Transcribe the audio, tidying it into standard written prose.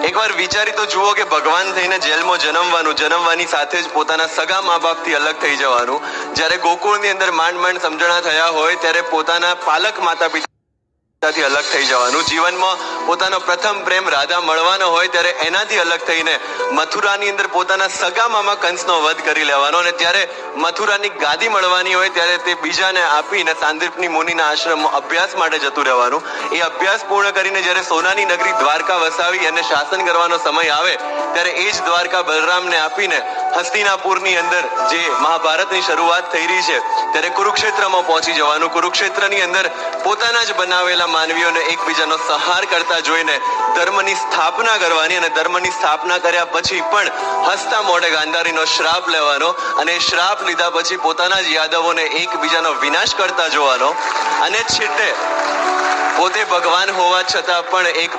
એકવાર વિચારી તો જુઓ કે ભગવાન થઈને જેલમાં જન્મવાની સાથે જ પોતાના સગા મા બાપથી અલગ થઈ જવાનું. જ્યારે ગોકુળની અંદર માંડ સમજણા થયા હોય ત્યારે પોતાના પાલક માતા પિતાથી અલગ થઈ જવાનું. જીવનમાં પોતાનો પ્રથમ પ્રેમ રાધા મળવાનો હોય ત્યારે એનાથી અલગ થઈને મથુરાની અંદર પોતાના સગા મામા કંસનો વધ કરી લેવાનો અને ત્યારે મથુરાની ગાદી મળવાની હોય ત્યારે તે બીજાને આપીને સાંદીપની મુનિના આશ્રમમાં અભ્યાસ માટે જતું રહેવાનું. એ અભ્યાસ પૂર્ણ કરીને જ્યારે સોનાની નગરી દ્વારકા વસાવી અને શાસન કરવાનો સમય આવે ત્યારે એ જ દ્વારકા બલરામને આપીને હસ્તિનાપુરની અંદર જે મહાભારતની શરૂઆત થઈ રહી છે ત્યારે કુરુક્ષેત્રમાં પહોંચી જવાનું. કુરુક્ષેત્રની અંદર પોતાના જ બનાવેલા માનવીઓને એકબીજાનો સંહાર કરતા જોઈને ધર્મની સ્થાપના કરવાની અને ધર્મની સ્થાપના કર્યા પછી પણ હસતા મોઢે ગાંધારીનો શ્રાપ લેવાનો અને શ્રાપ લીધા પછી પોતાના જ યાદવોને એકબીજાનો વિનાશ કરતા જોવાનો અને છેલ્લે પોતે ભગવાન હોવા છતાં પણ એક